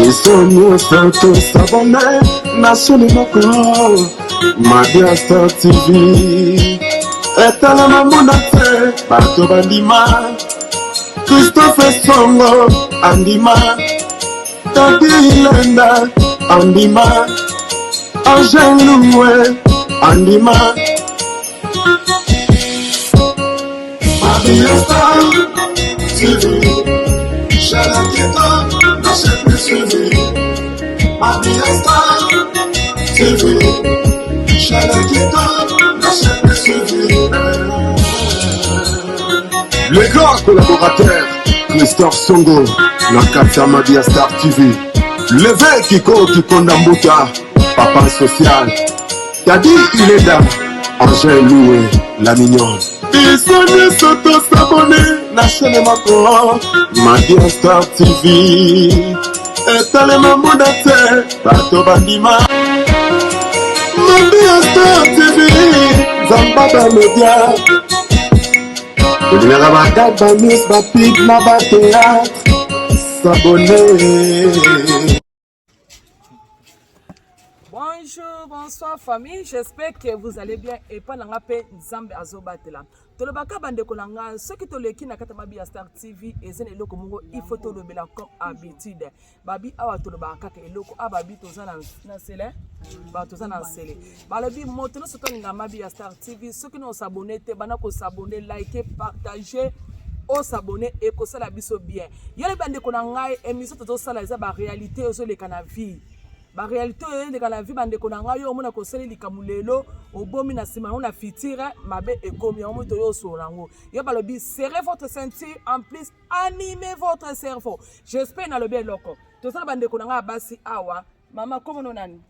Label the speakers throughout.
Speaker 1: Bisogno stato s'abbonare Nascere moko Madia Star TV Etala mamunate Bato bandima Christopher Songo Andima Tadi Lenda Andima Angel Loué Andima Madia Star TV Shalakita Nascere TV Madia Star TV Shalakita Nascere TV. Le grand collaborateur Christophe Songo Nakata Madia Star TV. Le Kiko Kikondambuta Papa Social Tadi Ileda Angel Loué La Mignonne. Bisogno sotto s'abonner Nascere moko Madia Star TV Etale mamudate Bato bandima Madia Star TV Zambada Media Elinga bagaba news bapig na bateatre S'abonner.
Speaker 2: Bonjour, bonsoir famille, j'espère que vous allez bien et pas n'angapé Nzambe azobatela. Tolobaka bande kolanga, ceux qui toleki na kata Madia Star TV et zen eloko mongo il faut tolobela comme habitude. Babi awa tolobaka ke eloko ababi tozana na sele, ba tozana sele. Balobi moto no soto nga Madia Star TV, ceux qui n'ont s'abonner te bana ko s'abonner, liker, partager. O s'abonner et ko sala biso bien. Yele bande kolanga émission toto sala za ba réalité ozo le kana vie. Ba réalité de la vie bande konanga yo mona ko seli likamulelo obomi na sima on a fitira mabe ekomi on moto yo solango yo balobi serrez votre ceinture en plus animez votre cerveau. J'espère na lobe loko to sala bande konanga basi awa mama comment on nani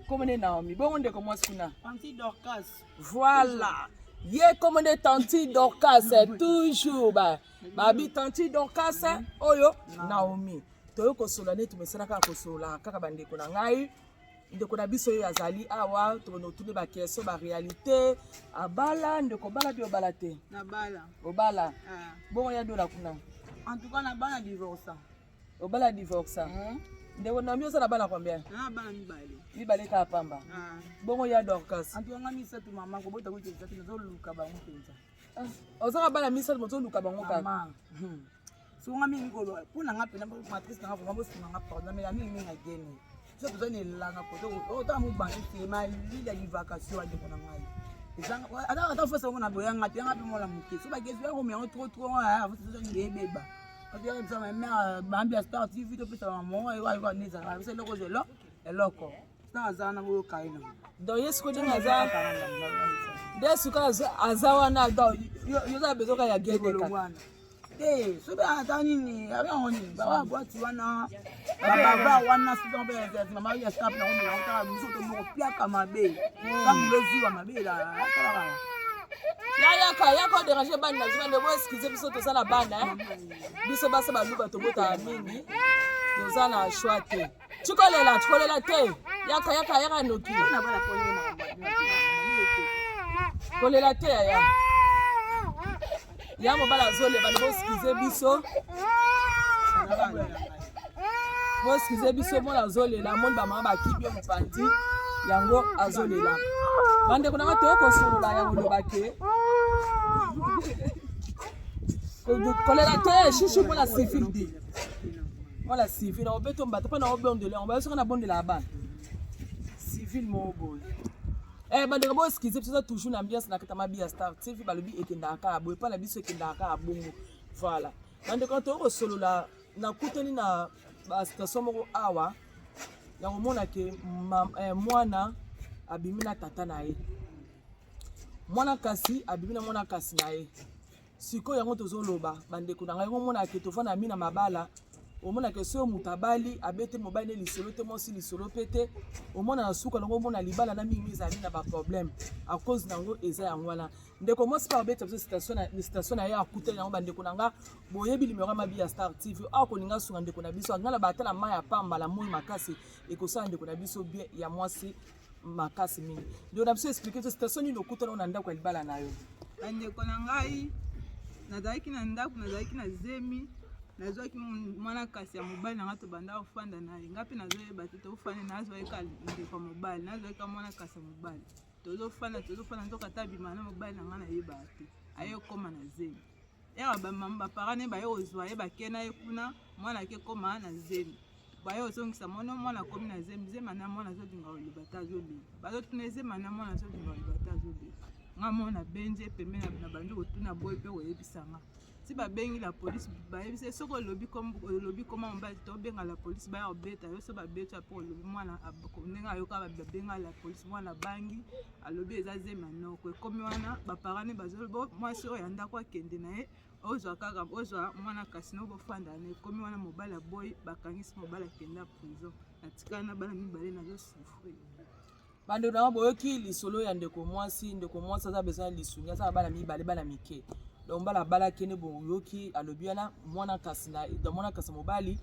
Speaker 2: comment Naomi bon on de comment skuna
Speaker 3: Tanti Dorcas
Speaker 2: voilà ye comme de Tanti Dorcas toujours ba babi Tanti Dorcas oyo Naomi toyo kosola netu mesana kaka kosola kaka bandeko na ngai ndeko na biso yo azali awa tono tuni ba keso ba réalité abala ndeko bala bi obala te
Speaker 3: na bala
Speaker 2: obala bon ya dola kuna
Speaker 3: en tout cas na bala divorce
Speaker 2: obala divorce ndeko na miosa na bala combien
Speaker 3: na bala
Speaker 2: mibale ka pamba bon ya Dorcas
Speaker 3: en tout cas ngami setu mama ko bota ko tsa zo luka ba mpenza
Speaker 2: ozaka bala misa moto luka bango kaka
Speaker 3: so ngami ngolo puna ngapi na matrice na ngabo singa ngapardon mais la mingi ngageni so besoin de langa ko to ta mu bangi te ma lida di vacation ande kona ngai ezanga ata fosa ngona boya ngati ngapi mola muke so ba gesi ko me trop ha fosa ni beba parce que ça ma mère Madia Star TV to pesa maman et wa neza na se loko zelo eloko ça zana bo kaina
Speaker 2: donc yesko dinga za desuka azawana do yo za bezoka ya gege ka
Speaker 3: so ba tani ni abi oni ba wa boati wana ba wana so don be na Madia Star na ngombe na muso to mo piaka mabe sa mlezi wa mabe la kala ya ko déranger bana na zimande bo excuse biso to sala bana biso basa ba luba to bota mingi to sala choix te chikolela te yaka noki na bala kolela te ya ya mobala zole bana bo excuse biso mona zolela mon ba mama ba kibi mo pandi yango azolela bande kuna to ko solola yango lobake kolela te chouchou mona civil di mona civil na obeto mbata pa na obondele on ba so na bondela ba civil mo boy bande ko bo excuse biso toujours na ambiance na kata Madia Star TV balobi ekendaka abo pa na biso ekendaka abongo voilà bande ko to ko solola na kutani na ba station moko awa yango mona ke mwana abimi na tata na ye mwana kasi abimi na mwana kasi na ye siko yango tozoloba bandeko na ngai yango mona ke tofana mina mabala omona ke so mutabali abete mobile lisolo te mosi lisolo pete omona na suka nango mona libala na mingi ezali na ba problème à cause nango eza yango wana ndeko mosi pa obeta station na ye akutela yango bandeko na nga boyebi limero Madia Star TV akoninga sunga ndeko na biso ngala batala maya pamba la moi makasi ekosala ndeko na biso bien ya mwasi makasi mingi ndio na biso expliquer to station ni lokutela na ndako ya libala na yo ndeko na ngai nazalaki na ndako nazalaki na zemi
Speaker 4: nazwaki mwana kasi ya mobali nanga tobanda kofanda na ye nga mpe nazoyeba te tofanda nazwaka ndeko ya mobali nazwaka mwana kasi ya mobali tozofanda nzoka ata bima na mobali nanga nayeba te aye okoma na zemi yaka bapara ne baye ozwa ye bake na ye kuna mwana ake koma na zemi baye ozongisa mwana akomi na zemi zema na mwana azobinga oloba te azolela bazotuna ezema na mwana azobinga oloba te azolela nga mona benje pembeni na bandi kotuna boye mpe koyebisanga si babengi la police bayebisa soki olobi koma mobali tobenga la police baya kobeta yo so babeta mpo olobi mwana ndenge ayoka babenga la police mwana bangi alobi eza zema noko ekomi wana baparane bazoloba mwasi oyo andako akende na ye ozwa kaka ozwa mwana kasi no bofanda na ekomi wana mobali aboyi bakangisi mobali akenda prison natikala na bana mibale nazosufrir
Speaker 2: bando na boyoki lisolo ya ndeko mwasi aza besoin lisungi aza bana mibale bana mike donc bala kene boyoki alobi wana mwana kasi mobali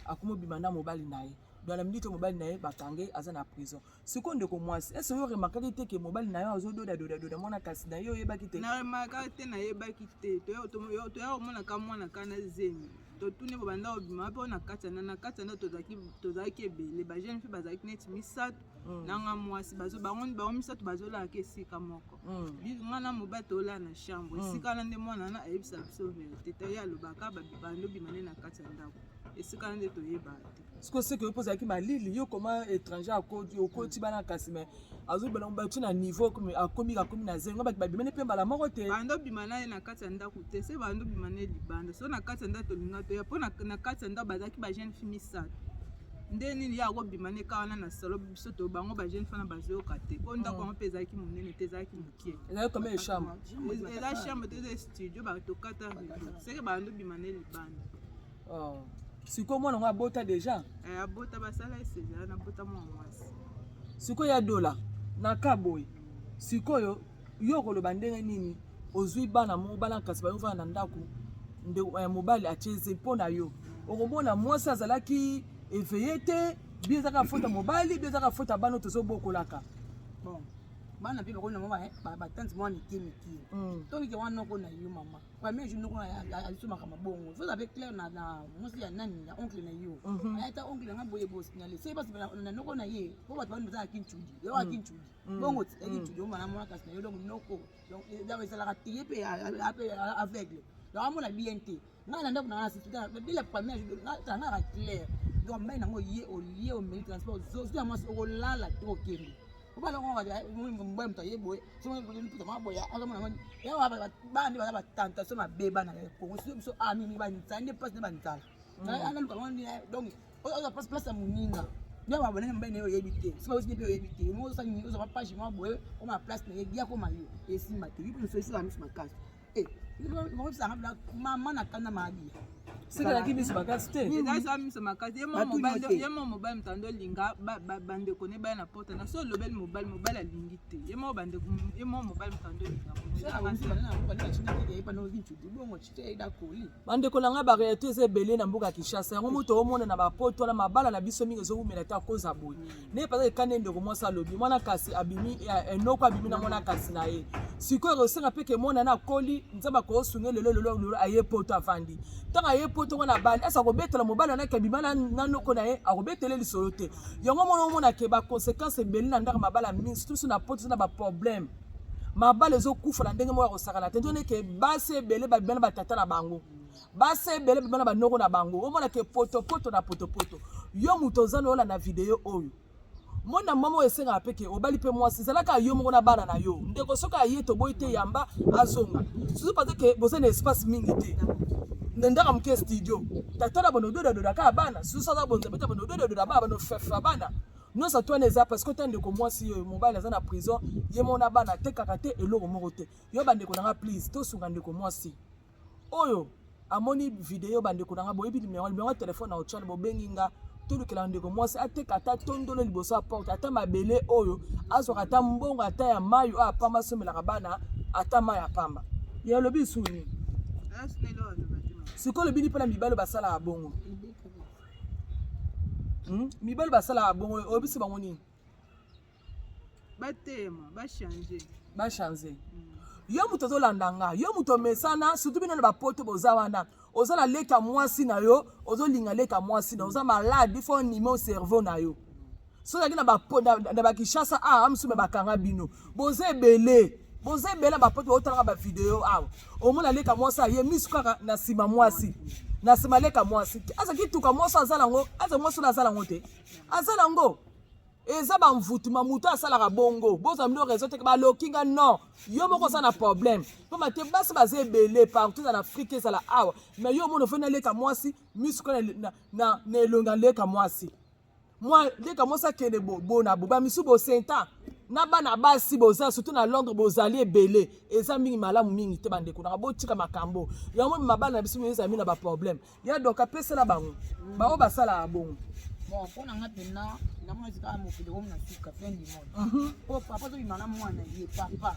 Speaker 2: akumo bimanda mobali na ye donc na minute mobali na ye bakange aza na prison siko ndeko mwasi est-ce que yo remarquaki te ke mobali na yo azododa mwana kasi na ye oyebaki te
Speaker 4: na remarquaki te nayebaki te toya komonaka mwana kana zemi totuni bobanda obima mpe na kati na tozalaki ebele bajeune mpe bazalaki neti misato nanga mwasi bango misato bazolaka esika moko nga na mobali tolaa na chambre esika na nde mwana wana ayebisa biso verité toye alobaka bando bimane na kati ya ndako esika na nde toyeba te
Speaker 2: siko seke yo pozalaki malili yo koma étranger okoti bana kasi me azobela mobali na niveau akomi na zengo baki babimane mpe mbala moko te
Speaker 4: bando bimana ye na kati ya ndako te se bando bimane libanda so na kati ya ndako tolinga toya mpo na kati ya ndako bazalaki bajeune fille misato nde nini ye akobimane ka wana na salo biso to bango bajeune fana bazoyoka te mpo ndako yango mpe ezalaki monene te ezalaki mokie
Speaker 2: ezalaki kome echambre
Speaker 4: eza chambre te eza studio batokata rido seke bando bimane libanda
Speaker 2: siko mwana ngo abota deja
Speaker 4: abota basala esezala na bota mwa mwasi
Speaker 2: sikoyo ya dola na kaboye sikoyo yo koloba ndenge nini ozwi bana mobala kasi bayovana na ndako mobali acheze mpo na yo okomona mwasi azalaki eveye te bie ezaka fota mobali bie ezaka fota bana tozobokolaka
Speaker 5: bon bana mpe bakona mo batanti mwa mike tokike wana noko na yo mama premier jour noko alisomaka mabongo faut avec clair na mwasi ya nani ya oncle na yo ayata oncle nga boye bo signale se basi na noko na ye po bato bana bazala kinchudi yo akinchudi bongo kinchudi o mana mwana kasi na yo donc noko donc dawe esalaka tiye mpe aveugle donc amona bien te nga na ndako na nga sita dès la première jour nga nga clair donc mbai nango ye olie au mérite transport zo ya mwasi okolala te okende obala ngo mboye mto yeboye so mputa maboya akamona mani yawa bandi bala batanta so mabeba na Kongo so ami mi bantsande passe ne bantsala ana luka ngo donc oza place muninga ndio babone mbaye ne oyebite so aussi ne oyebite mo sa ni oza page mo boye o ma place ne dia ko mayo esimba te bipo so sila misu makasi mo sa ngabla mama na kana mabia
Speaker 2: sikalaki miso makasi te
Speaker 4: ezalisa miso makasi ye mo mobali mtando linga bandeko ne baya na porte na so olobeli mobali alingi te ye mo mobali mtando linga
Speaker 2: bandeko na nga barealité eza ebele na mboka ya Kinshasa yango moto omona na bapoto wana mabala na biso mingi ezowumela te akoza boye ne paza ekane ndeko mwasi alobi mwana kasi abimi enoko abimi na mwana kasi na ye sikoyo ekosenga mpe ke mwana na akoli nzambe akosunge lelo aye poto afandi ntango aye poto wana bali esa akobetela mobali wana ke abima na noko na ye akobetele lisolo te yango mona omona ke baconséquence ebele na ndako mabala mingi surtout so na poto eza na baproblème mabala ezokufa na ndenge moko ya kosakana te ndenge ke basi ebele babima na batata na bango basi ebele babima na banoko na bango omona ke potopoto na potopoto yo moto oza na ola na video oyo mona mama esengaka mpe ke obali mpe mwasi ezalaka yo moko na bana na yo ndeko soki aye toboyi te yamba azonga susu parce ke boza na espace mingi te ndendaka moke studio tata na bono dodadodaka bana susu aza bonzambe te bono dodadodaka bana banofefa bana nyonso twana eza parce que ota ndeko mwasi oyo mobali aza na prison ye mona bana atekaka te eloko moko te yo bandeko na nga please tosunga ndeko mwasi oyo amoni video bandeko na nga boyebi numero ya telefone na otchana bobengi nga tolukela ndeko mwasi ateka ata tondolo liboso ya porte ata mabele oyo azwaka ata mbongo ata ya mayi oyo apamba asomelaka bana ata mayi apamba ye alobi suni sikoyo lobi mpona mibali basalaka bongo mibali basalaka bongo oyebisi bango nini
Speaker 4: batema bachange
Speaker 2: yo muto ozolanda nga yo muto mesana surtout bino na bapoto boza wana oza na leka mwasi na yo ozolinga leka mwasi na oza malade ifo nime cerveau na yo so yaki na bakishasa amsume bakanga bino boza ebele bapoto otalaka bavideo awa omona leka mwasi aye misu kaka na nsima mwasi na nsima leka mwasi aza kituka mwasi aza nango aza mwasi oyo aza nango te aza nango eza bamvutuma mutu asalaka bongo boza mino réseau teke balokinga non yo moko oza na problème mpo mate basi baza ebele partout na afrique ezala awa mais yo omona ofai naleka mwasi misuko na elonga leka mwasi leka mwasi akende bona boba misu bosenta na bana basi boza surtout na Londres bozali ebele eza mingi malamu mingi te bandeko naka botika makambo yango mabana na biso eza mina ba problème ya donc apesela bango bao basala bongo
Speaker 5: bon mpona nga mpena namona ezaka mokili omo na suka fin du monde po papa tobima mwana ye papa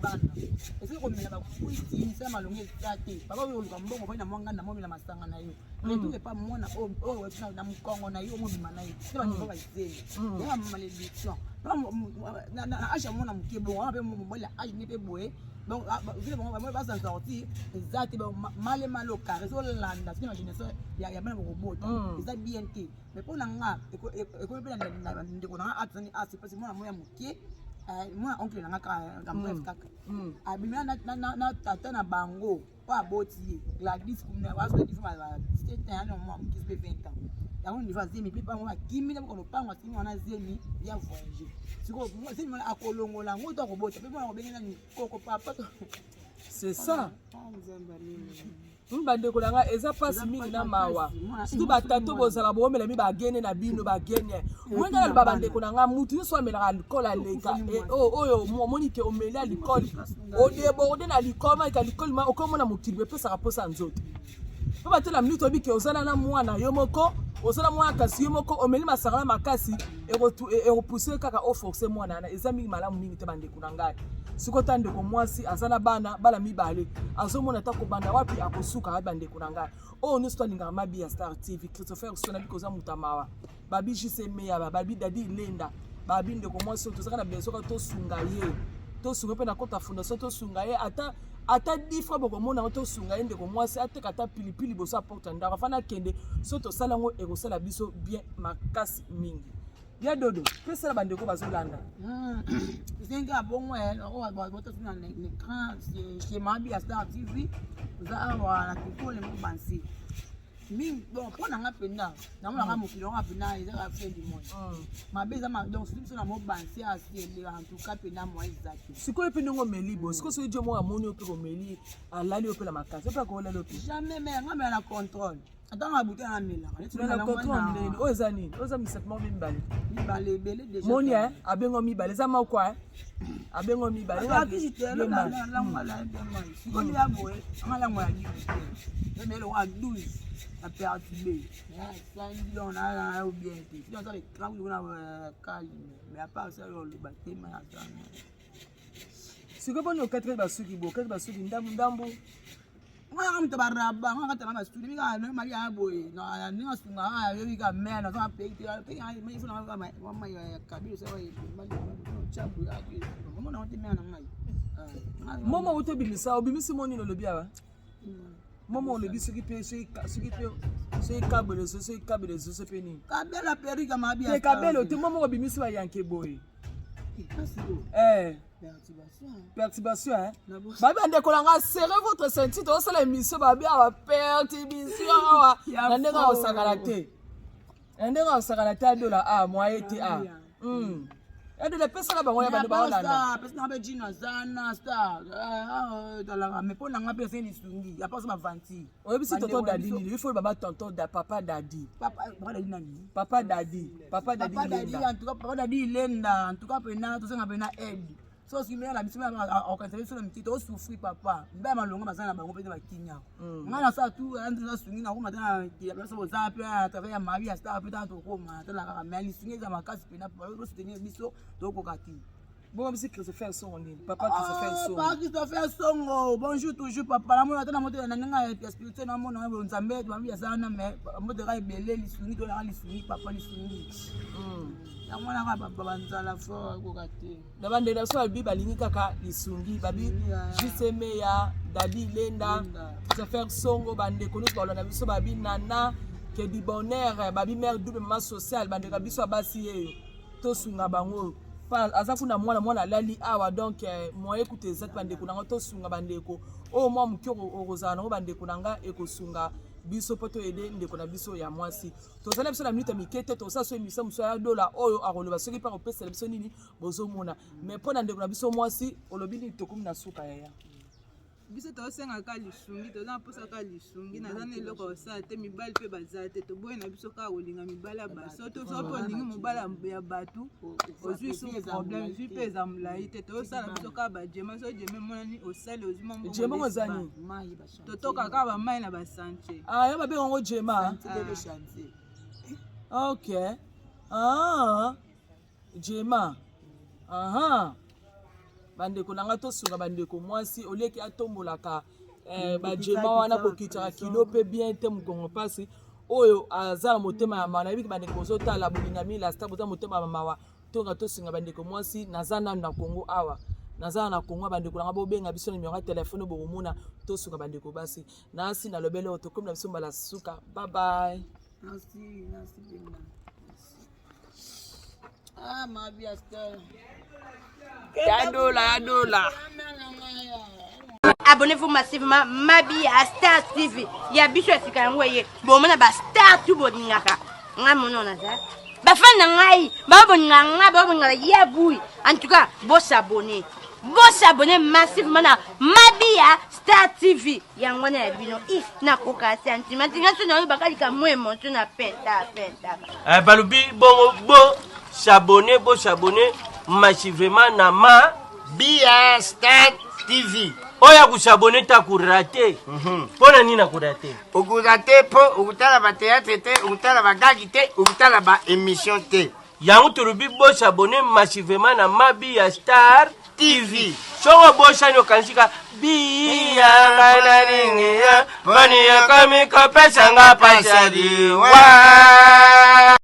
Speaker 5: bana ezali komela bakuiti misala malongi eza te papa oyo oluka mbongo pai na mwanganda momela masanga na yo retour epa mwana oyo na mokongo na yo omobima na ye te banivo bazeli yaka malédiction na age ya mwana moke bongo wana mpe mobali age ne mpe boye donc vile bango baza sorti eza te male au carré ezolanda soki na génération ya bana bakobota eza bien te mais mpo na nga ekomi mpe na ndeko na nga atozani asi mpasi mwana moya moke mwana oncle na nga kaka bref kaka abimela na tata na bango mpo aboti ye gladys kumnawasodifo mokisi mpe 20 ans yango niveau azemi mpe bango bakimi na bokono pango asimi wana azemi ya voyager sikoyo zemi wana akolongola yango to akobota mpe mwana kobengena ni koko papa
Speaker 2: c'est ça bandeko na nga eza pasi mingi na mawa surtout batato bozala boomela mi bagene na bino bagene mwenga na bandeko na nga mutu nyonso amelaka likolo aleka oyo omoni ke omeli ya likolo odeborde na likolo maika likolo ma okomona mokili bepesaka mposa nzoto mpo batela minute oyebi ke ozala na mwana yo moko ozala mwana kasi yo moko omeli masanga na makasi ekopuse kaka oforce mwana wana eza mingi malamu mingi te bandeko na ngai sikoyo ta ndeko mwasi aza na bana mibale azomona ata kobanda wapi akosuka ayi bandeko na ngai oyo nyonso tolingaka mabi ya Star TV Christopher so nabi koza mutu amawa babi jise meya babi dadi ilenda babi ndeko mwasi oyo tozaka na besoka tosunga ye tosunga mpe na kota fondation tosunga ye ata 10 fois bokomona tosunga ye ndeko mwasi ateka ata pilipili boso aporta ndako afana akende so tosala yango ekosala biso bien makasi mingi ya dodo pesala bandeko bazolanda
Speaker 5: zenga bongo botosuna na écran chez mabi ya Star TV za awa na kikole mo bansi mingi bon mpona nga mpena namonaka mokili wango mpena ezaka fin du monde mabe eza donc soki biso na mo bansi asiele en tout cas mpena mwa eza te
Speaker 2: sikoyo mpe ndenge omeli bo sikoyo soki dio moko amoni yo mpe komeli alali yo mpe na makasi ope akolali yo mpe
Speaker 5: jamais me yanga mela na contrôle atanga na bouteille na melaka
Speaker 2: na contrôle ndeni oyo eza nini oyo eza misepement
Speaker 5: mibale ebele déjà
Speaker 2: moni abengo mibale eza makwa abengo mibale
Speaker 5: sikoli ya boye angalango ya emele wa 12 na perturbé sangi donc na bien te si on ça les crampes na calme mais à part ça le bâtiment ya sana
Speaker 2: sikoyo boni okatri basuki bo okatri basuki ndambu
Speaker 5: nga mto baraba nga kata na studio mika no mali ya boye na ninga sunga yo bika mena so pe mai funa mama ya kabilo so mali chabu ya mama na wote mena ngai
Speaker 2: mama wote bimisa obimisi moni no lobi awa mama olobi soki pe kabelo so pe nini
Speaker 5: kabela perika mabi ya
Speaker 2: kabelo te mama obimisi ba yanke boye perturbation hein babi andeko na nga serrez votre ceinture tosala émission babi awa perturbation awa na ndenge akosakana te adola moye te adola pesala bango ya bando baolanda
Speaker 5: pesana mpe jina zana star talaka me mpo nanga mpe eseni lisungi ya paso bavanti
Speaker 2: oyebisi tonton dadi nini ifo baba tonton papa dadi
Speaker 5: nani
Speaker 2: papa dadi
Speaker 5: ilenda en tout cas pena tosenga pena aide so simela na biso okansele so na mitito osufri papa mbe malongo bazana na bango mpe bakinya nga na sa tu andina sungi na koma tana ya biso boza pe à travers ya mari ya Star pe tana tokoma tala kaka mais lisungi za makasi pena pour soutenir biso tokoka ti
Speaker 2: Bon, c'est Christopher Songo. Papa Christopher Songo.
Speaker 5: Papa Christopher Songo. Bonjour toujours papa. La mona tana moto na nga spirituel na mona ngo nzambe to mbi sana me moto ka ibele lisungi to na lisungi papa lisungi. La mona ka papa nzala fo ko kate.
Speaker 2: Na bande na so albi balingi kaka lisungi babi Juseme ya Dadi Lenda Christopher Songo bande ko nous balona biso babi nana que du bonheur babi mère double maman sociale bande ka biso basi yeyo to sunga bango. Aza kuna mwana lali awa donc moi écoute cette bande ko nanga to sunga bande ko o moi mukyo ozana ngo bande ko nanga ekosunga biso poto ede ndeko na biso ya mwasi to sala biso na minute mikete to sa so emisa muso ya dola oyo akoloba soki pa kopesa biso nini bozo mona mais pona ndeko na biso mwasi olobi ni tokomi na suka ya
Speaker 4: biso tosengaka lisungi toza mposa ka lisungi naza na eloko osala te mibali mpe baza te toboyi na biso kaka kolinga mibali ya baso to so mpe olingi mobali ya bato ozwi so problème zwi mpe eza molai te tosala biso kaka bajema so jeme emonani osali ozwi
Speaker 2: jema ozani
Speaker 4: totoka kaka bamai na basantier
Speaker 2: yo babenga ngo jema ok jema bandeko nanga tosunga bandeko mwasi oleki atombolaka bajema wana kokitaka kilo pe bien te mukongo pasi oyo aza na motema ya mawa nayebiki bandeko bozotala bolinga mila sta boza motema ya mawa tonga tosunga bandeko mwasi naza nanu na Kongo awa naza na Kongo bandeko nanga bobenga biso numéro ya telefone bokomona tosunga bandeko basi nasi nalobele oyo tokomi na biso mbala suka bye bye.
Speaker 5: Merci Bina. Ma vie Esther.
Speaker 2: Ya dola.
Speaker 6: Abonnez-vous massivement Mabi à Star TV. Il y a bicho sikangoye. Bon mona ba Star tout boningaka. Nga mono na za. Ba fan na ngai, ba boninganga, ba boningala ya bui. En tout cas, bo s'abonner. Bo s'abonner massivement na Mabi à Star TV. Yango na bino if na koka sentiment. Nga so na bakali ka mo emotion na penta.
Speaker 7: Balubi bo s'abonner massivement na Mabi à Star TV. Oya kusabone ta kurate. Pona nina kurate.
Speaker 8: Ukurate po ukutala ba théâtre te, ukutala ba gagi te, ukutala ba émission te.
Speaker 7: Yangu turubi bo s'abonner massivement na Mabi à Star TV. Songo bo shanyo kansika biya ngana ringi ya bani ya kami kopesa nga pasadi wa.